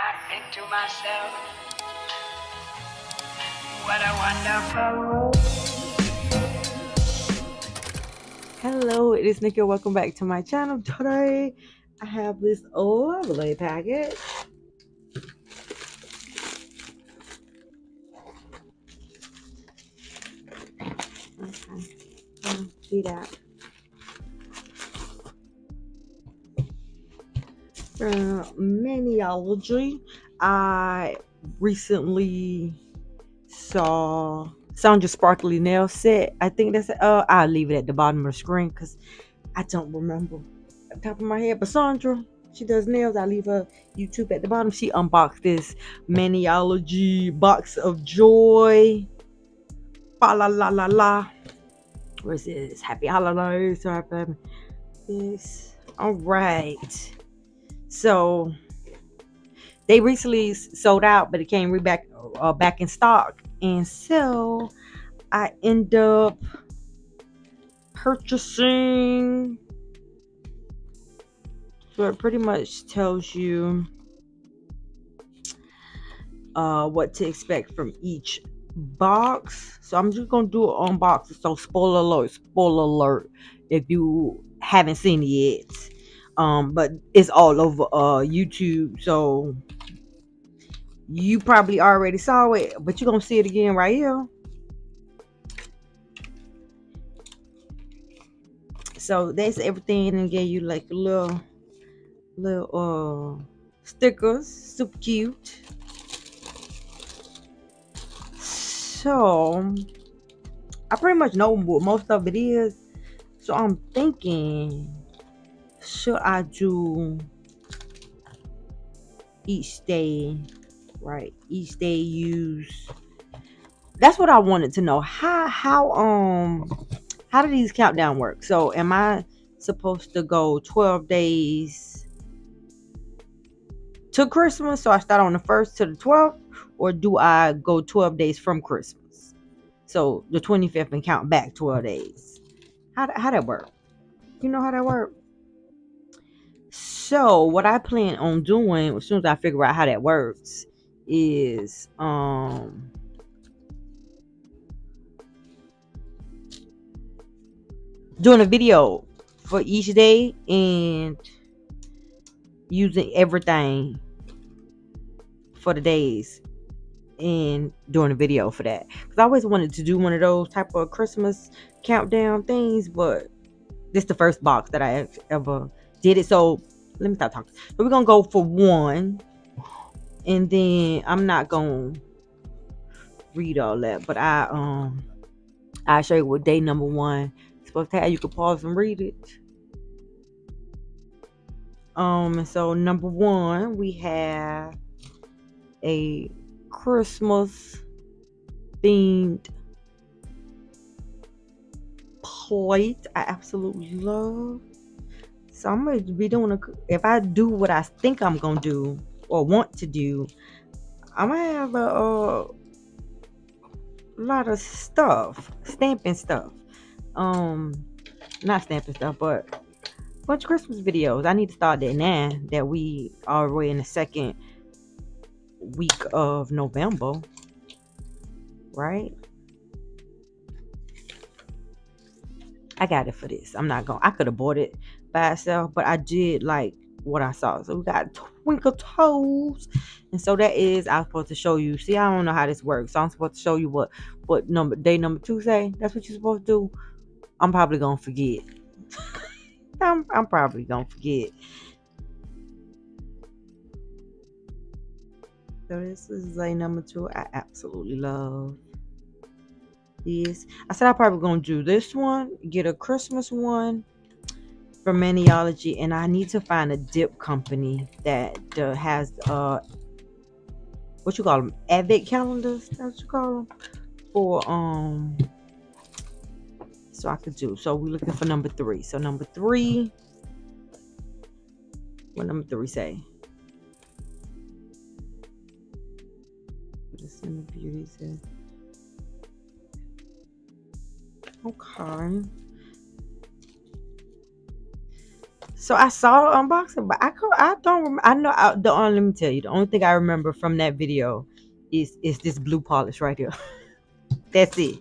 I think to myself, what a wonderful world. Hello, it is Nikki. Welcome back to my channel. Today, I have this lovely package. Okay, see that. Maniology. I recently saw 𝐁𝐮𝐬𝐬 set. I think that's I'll leave it at the bottom of the screen because I don't remember at the top of my head. But Sandra, she does nails. I leave her YouTube at the bottom. She unboxed this Maniology box of joy. Fa la la la la. Where is this? Happy holidays. This. All right. So they recently sold out, but it came back in stock, and so I end up purchasing. So it pretty much tells you what to expect from each box. So I'm just gonna do an unboxing. So spoiler alert if you haven't seen it yet. But it's all over YouTube, so you probably already saw it, but you're gonna see it again right here. So that's everything, and gave you like a little stickers, super cute. So I pretty much know what most of it is, so I'm thinking, should I do each day, right? Each day use. That's what I wanted to know. How do these countdown work? So am I supposed to go 12 days to Christmas? So I start on the 1st to the 12th, or do I go 12 days from Christmas? So the 25th and count back 12 days. How that work? You know how that work? So what I plan on doing as soon as I figure out how that works is doing a video for each day and using everything for the days and doing a video for that, because I always wanted to do one of those type of Christmas countdown things, but this is the first box that I ever did it. So let me stop talking. So we're gonna go for one, and then I'm not gonna read all that, but I'll show you what day number one is supposed to have. You can pause and read it. And so number one, we have a Christmas themed plate. I absolutely love. So I'm gonna be doing if I do what I think I'm gonna do or want to do, I'm gonna have a lot of stuff, stamping stuff. Not stamping stuff, but a bunch of Christmas videos. I need to start that now that we are already in the second week of November, right? I got it for this. I could have bought it by itself, but I did like what I saw. So we got twinkle toes, and so that is, I'm supposed to show you. See, I don't know how this works, so I'm supposed to show you what day number 2 say. That's what you're supposed to do. I'm probably gonna forget. I'm probably gonna forget. So this is day number 2. I absolutely love this. I said I'm probably gonna do this one, get a Christmas one from Maniology, and I need to find a dip company that has what you call them, advent calendars. That's what you call them, for so I could do. So we're looking for number 3. So number 3, what number 3 say? This in the beauty set. Okay. So I saw the unboxing, but I don't remember. I know let me tell you, the only thing I remember from that video is this blue polish right here. That's it.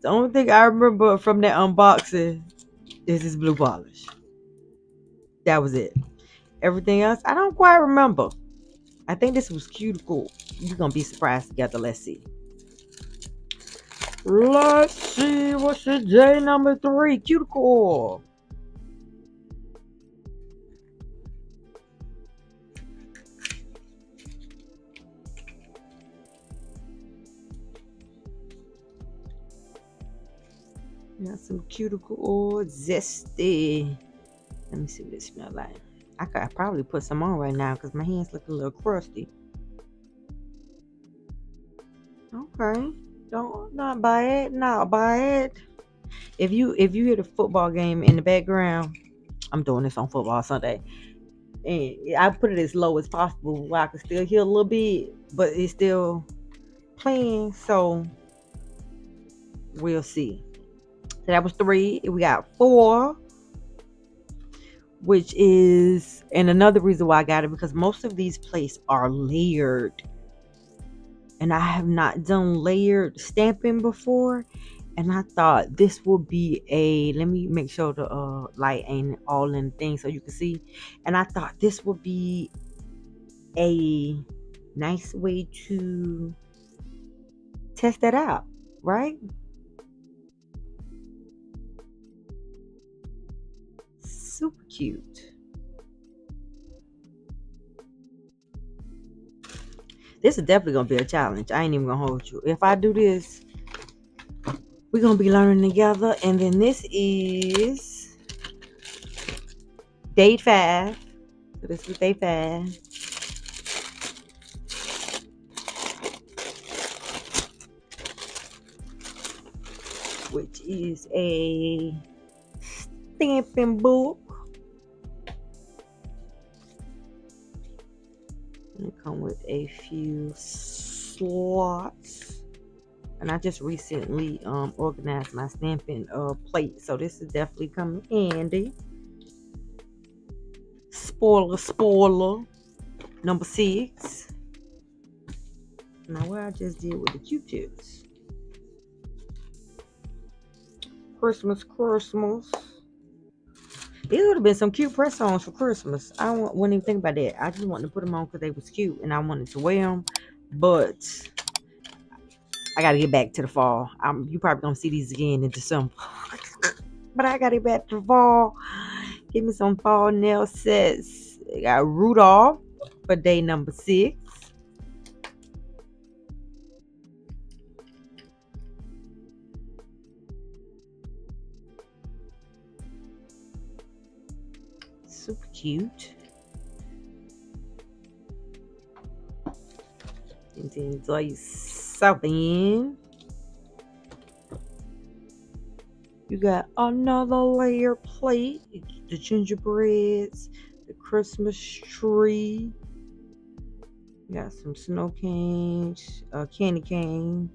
The only thing I remember from that unboxing is this blue polish. That was it. Everything else, I don't quite remember. I think this was cuticle. You're gonna be surprised together. Let's see. Let's see what's the J number 3 cuticle. Got some cuticle oil, zesty. Let me see what it smells like. I could probably put some on right now because my hands look a little crusty. Okay, not bad. If you hear the football game in the background, I'm doing this on Football Sunday, and I put it as low as possible where I can still hear a little bit, but it's still playing. So we'll see. So that was 3. We got 4, which is, and another reason why I got it, because most of these plates are layered. And I have not done layered stamping before. And I thought this would be let me make sure the light ain't all in the thing so you can see. And I thought this would be a nice way to test that out, right? Super cute. This is definitely gonna be a challenge. I ain't even gonna hold you. If I do this, we're gonna be learning together. And then this is day 5. So this is day 5. Which is a stamping book. It come with a few slots, and I just recently organized my stamping plate, so this is definitely coming handy. Spoiler number 6. Now what I just did with the Q-tips. Christmas. These would have been some cute press-ons for Christmas. I wouldn't even think about that. I just wanted to put them on because they was cute and I wanted to wear them. But I got to get back to the fall. You probably going to see these again in December. But I got to get back to the fall. Give me some fall nail sets. I got Rudolph for day number 6. Super cute. And then 𝐁𝐮𝐬𝐬. You got another layer plate. The gingerbreads, the Christmas tree. You got some snow canes, candy cane.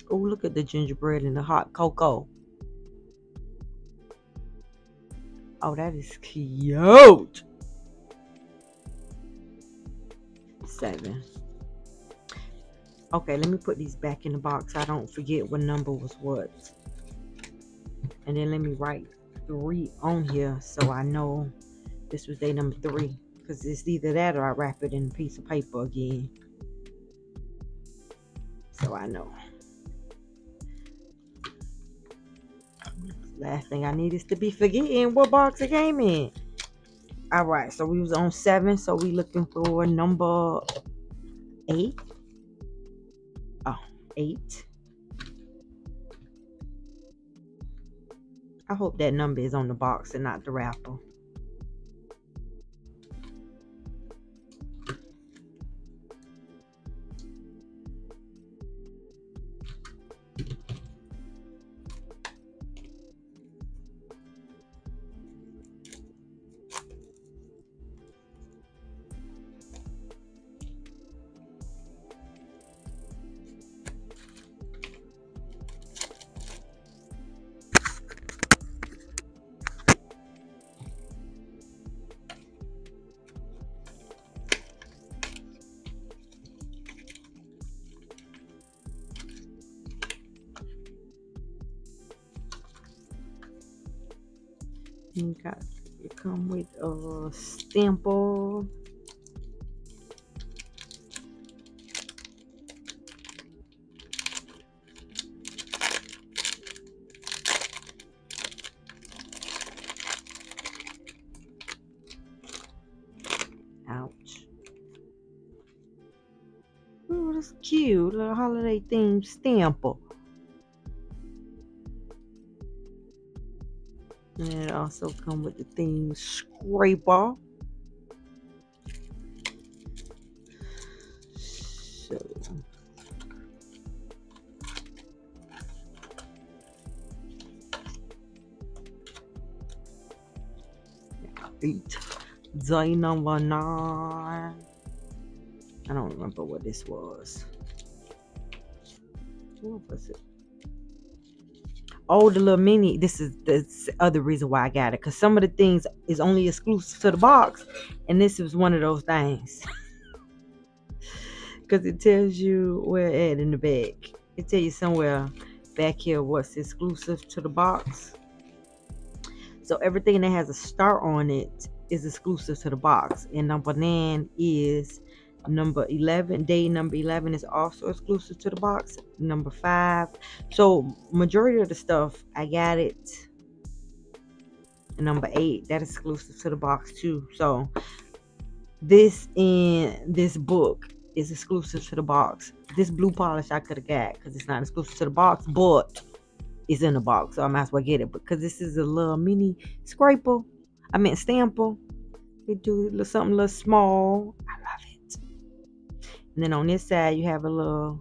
Oh, look at the gingerbread and the hot cocoa. Oh, that is cute. 7. Okay, let me put these back in the box. I don't forget what number was what. And then let me write 3 on here so I know this was day number 3. Because it's either that or I wrap it in a piece of paper again. So I know. Last thing I need is to be forgetting what box it came in. Alright, so we was on 7. So we looking for number 8. Oh, 8. I hope that number is on the box and not the wrapper. It come with a stamper. Ouch. Oh, that's cute. Little holiday themed stamper. And it also come with the theme scraper. So day number 9. I don't remember what this was. What was it? Oh, the little mini. This is the other reason why I got it. Because some of the things is only exclusive to the box. And this was one of those things. Because it tells you where at in the back. It tells you somewhere back here what's exclusive to the box. So everything that has a star on it is exclusive to the box. And number 9 is number 11. Day number 11 is also exclusive to the box. Number 5. So majority of the stuff I got it. And number 8, that is exclusive to the box too. So this in this book is exclusive to the box. This blue polish I could have got because it's not exclusive to the box, but it's in the box, so I might as well get it because this is a little mini scraper. I meant stamper. It do something a little small. I love it. And then on this side you have a little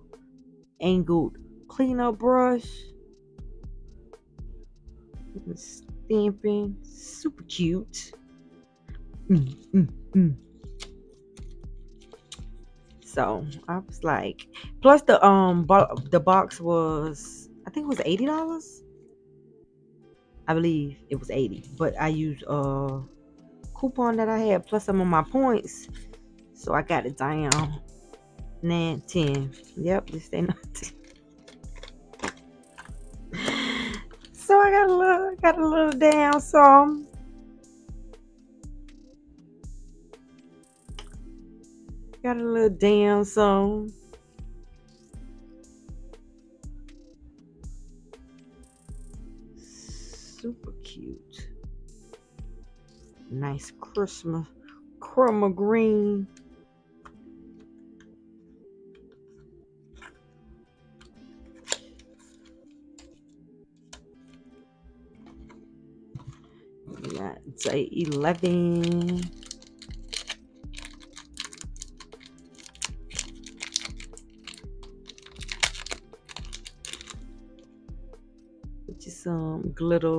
angled cleanup brush. Stamping, super cute. So I was like, plus the box was, I think it was $80. I believe it was 80, but I used a coupon that I had plus some of my points, so I got it down 9, 10. Yep, this ain't nothing. So I got a little down some. Got a little down some. Super cute. Nice Christmas chroma green. Yeah, day 11. Some glitter.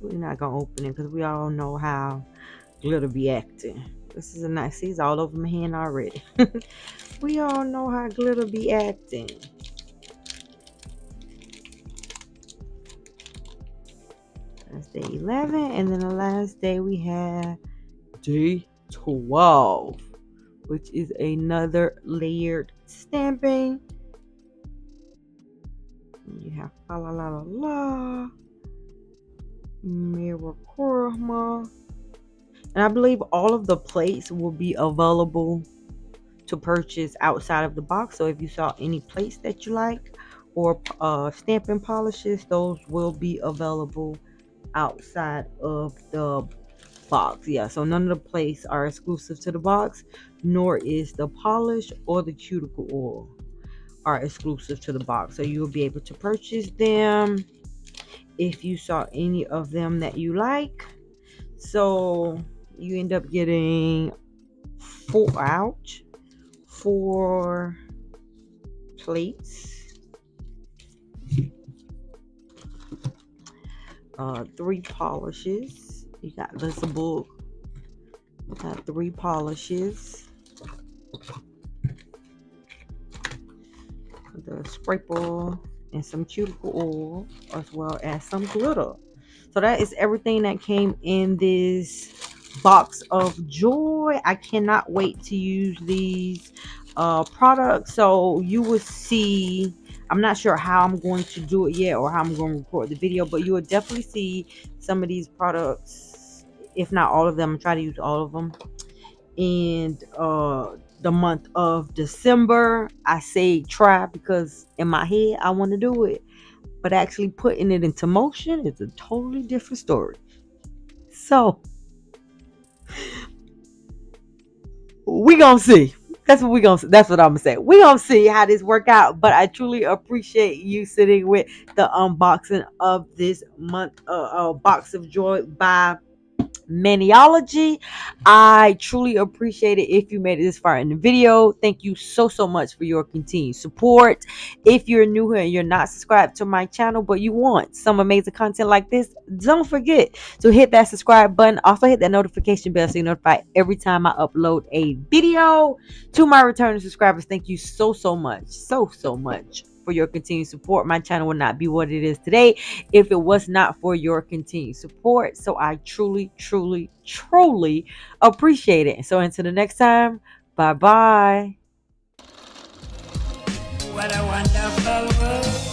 We're not gonna open it because we all know how glitter be acting. This is a nice, see, it's all over my hand already. We all know how glitter be acting. That's day 11, and then the last day we have day 12, which is another layered stamping. You have la la la la la, mirror chroma, and I believe all of the plates will be available to purchase outside of the box. So if you saw any plates that you like or stamping polishes, those will be available outside of the box. Yeah, so none of the plates are exclusive to the box, nor is the polish or the cuticle oil are exclusive to the box. So you will be able to purchase them if you saw any of them that you like. So you end up getting 4 plates, 3 polishes. You got this book. Got 3 polishes. The scraper and some cuticle oil, as well as some glitter. So that is everything that came in this box of joy. I cannot wait to use these products. So you will see I'm not sure how I'm going to do it yet or how I'm going to record the video, but you will definitely see some of these products, if not all of them. I'm trying to use all of them. And the month of December, I say try because in my head I want to do it, but actually putting it into motion is a totally different story. So we gonna see. That's what that's what I'm gonna say. We gonna see how this work out. But I truly appreciate you sitting with the unboxing of this month box of joy by Maniology. I truly appreciate it if you made it this far in the video. Thank you so much for your continued support. If you're new here and you're not subscribed to my channel but you want some amazing content like this, don't forget to hit that subscribe button. Also hit that notification bell so you're notified every time I upload a video. To my returning subscribers, thank you so much for your continued support. My channel would not be what it is today if it was not for your continued support. So I truly appreciate it. So until the next time, bye bye. What a wonderful world.